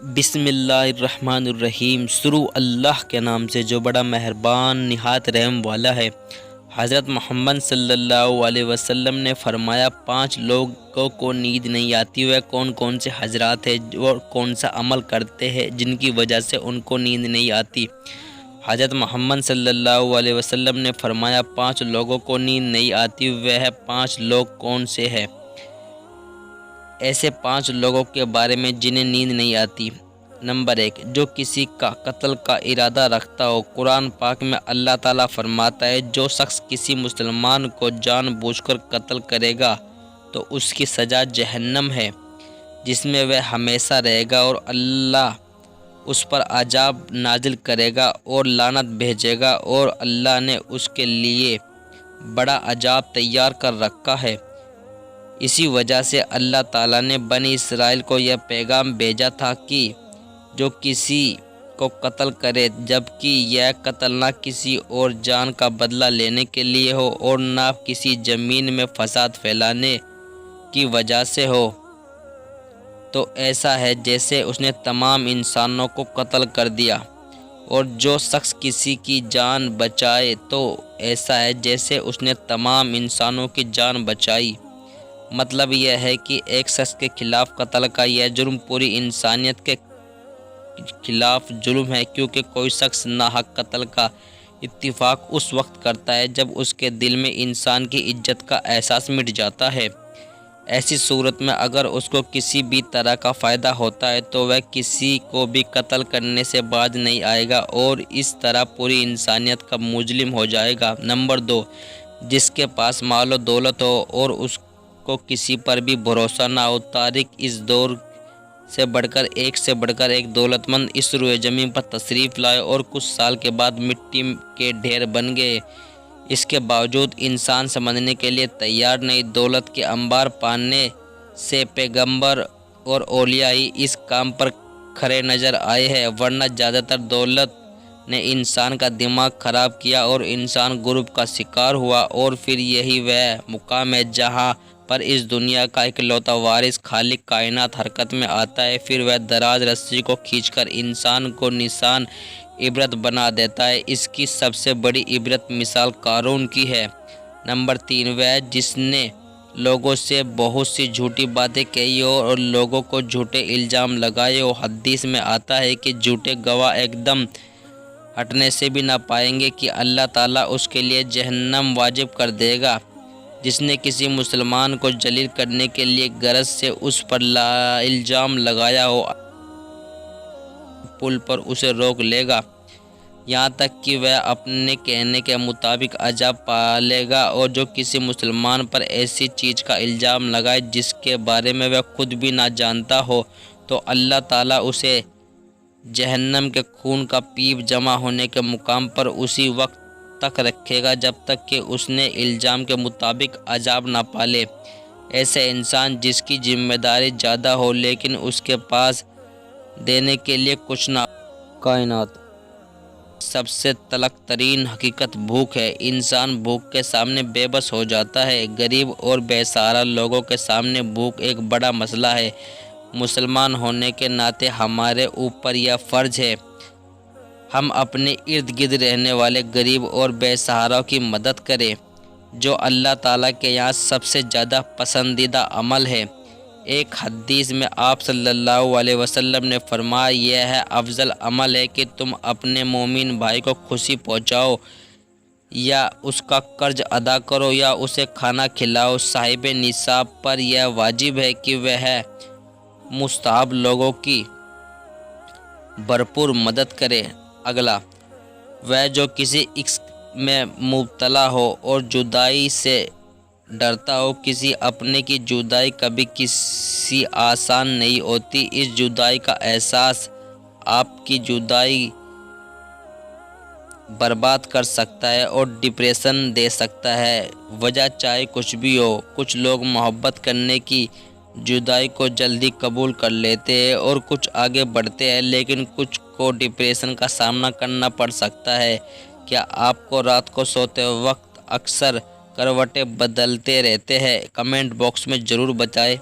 بسم اللہ الرحمن الرحیم۔ شروع اللہ کے نام سے جو بڑا مہربان نہایت رحم والا ہے۔ حضرت محمد صلی اللہ علیہ وسلم نے فرمایا 5 لوگوں کو نیند نہیں آتی۔ وہ کون کون سے حضرات ہیں اور کون سا عمل کرتے ہیں جن کی وجہ سے ان کو نیند نہیں آتی؟ حضرت محمد صلی اللہ علیہ وسلم نے فرمایا 5 لوگوں کو نیند نہیں آتی۔ وہ 5 لوگ کون سے ہیں؟ ایسے 5 لوگوں کے بارے میں جنہیں نیند نہیں آتی۔ نمبر 1، جو کسی کا قتل کا ارادہ رکھتا ہو۔ قرآن پاک میں اللہ تعالیٰ فرماتا ہے جو شخص کسی مسلمان کو جان بوجھ کر قتل کرے گا تو اس کی سزا جہنم ہے، جس میں وہ ہمیشہ رہے گا، اور اللہ اس پر عذاب نازل کرے گا اور لعنت بھیجے گا، اور اللہ نے اس کے لیے بڑا عذاب تیار کر رکھا ہے۔ اسی وجہ سے اللہ تعالیٰ نے بنی اسرائیل کو یہ پیغام بھیجا تھا کہ جو کسی کو قتل کرے، جبکہ یہ قتل نہ کسی اور جان کا بدلہ لینے کے لیے ہو اور نہ کسی زمین میں فساد پھیلانے کی وجہ سے ہو، تو ایسا ہے جیسے اس نے تمام انسانوں کو قتل کر دیا، اور جو شخص کسی کی جان بچائے تو ایسا ہے جیسے اس نے تمام انسانوں کی جان بچائی۔ مطلب یہ ہے کہ ایک شخص کے خلاف قتل کا یہ جرم پوری انسانیت کے خلاف جرم ہے، کیونکہ کوئی شخص ناحق قتل کا اتفاق اس وقت کرتا ہے جب اس کے دل میں انسان کی عزت کا احساس مٹ جاتا ہے۔ ایسی صورت میں اگر اس کو کسی بھی طرح کا فائدہ ہوتا ہے تو وہ کسی کو بھی قتل کرنے سے باز نہیں آئے گا، اور اس طرح پوری انسانیت کا مجرم ہو جائے گا۔ نمبر 2، جس کے پاس مال و دولت ہو اور اس کو کسی پر بھی بھروسہ نہ ہو۔ تاریخ اس دور سے بڑھ کر ایک دولت مند اس روئے زمین پر تشریف لائے اور کچھ سال کے بعد مٹی کے ڈھیر بن گئے۔ اس کے باوجود انسان سمجھنے کے لیے تیار نہیں۔ دولت کے انبار پانے سے پیغمبر اور اولیاء ہی اس کام پر کھڑے نظر آئے ہیں، ورنہ زیادہ تر دولت نے انسان کا دماغ خراب کیا اور انسان غرور کا شکار ہوا، اور پھر یہی وہ مقام ہے جہاں پر اس دنیا کا اکلوتا وارث خالق کائنات حرکت میں آتا ہے۔ پھر وہ دراز رسی کو کھینچ کر انسان کو نشان عبرت بنا دیتا ہے۔ اس کی سب سے بڑی عبرت مثال قارون کی ہے۔ نمبر 3، وہ جس نے لوگوں سے بہت سی جھوٹی باتیں کہی اور لوگوں کو جھوٹے الزام لگائے ہو۔ حدیث میں آتا ہے کہ جھوٹے گواہ ایک دم ہٹنے سے بھی نہ پائیں گے کہ اللہ تعالیٰ اس کے لیے جہنم واجب کر دے گا۔ جس نے کسی مسلمان کو ذلیل کرنے کے لیے غرض سے اس پر الزام لگایا ہو، پل پر اسے روک لے گا، یہاں تک کہ وہ اپنے کہنے کے مطابق عذاب پالے گا۔ اور جو کسی مسلمان پر ایسی چیز کا الزام لگائے جس کے بارے میں وہ خود بھی نہ جانتا ہو، تو اللہ تعالیٰ اسے جہنم کے خون کا پیپ جمع ہونے کے مقام پر اسی وقت تک رکھے گا جب تک کہ اس نے الزام کے مطابق عذاب نہ پالے۔ ایسے انسان جس کی ذمہ داری زیادہ ہو لیکن اس کے پاس دینے کے لیے کچھ نہ ہو۔ کائنات سب سے تلخ ترین حقیقت بھوک ہے۔ انسان بھوک کے سامنے بے بس ہو جاتا ہے۔ غریب اور بے سہارا لوگوں کے سامنے بھوک ایک بڑا مسئلہ ہے۔ مسلمان ہونے کے ناطے ہمارے اوپر یہ فرض ہے ہم اپنے ارد گرد رہنے والے غریب اور بے سہاروں کی مدد کریں، جو اللہ تعالیٰ کے یہاں سب سے زیادہ پسندیدہ عمل ہے۔ ایک حدیث میں آپ صلی اللہ علیہ وسلم نے فرمایا یہ ہے افضل عمل ہے کہ تم اپنے مومن بھائی کو خوشی پہنچاؤ، یا اس کا قرض ادا کرو، یا اسے کھانا کھلاؤ۔ صاحب نصاب پر یہ واجب ہے کہ وہ مستحب لوگوں کی بھرپور مدد کرے۔ اگلا، وہ جو کسی عشق میں مبتلا ہو اور جدائی سے ڈرتا ہو۔ کسی اپنے کی جدائی کبھی کسی آسان نہیں ہوتی۔ اس جدائی کا احساس آپ کی جدائی برباد کر سکتا ہے اور ڈپریشن دے سکتا ہے، وجہ چاہے کچھ بھی ہو۔ کچھ لوگ محبت کرنے کی جدائی کو جلدی قبول کر لیتے ہیں اور کچھ آگے بڑھتے ہیں، لیکن کچھ کو ڈپریشن کا سامنا کرنا پڑ سکتا ہے۔ کیا آپ کو رات کو سوتے وقت اکثر کروٹیں بدلتے رہتے ہیں؟ کمنٹ باکس میں ضرور بتائیں۔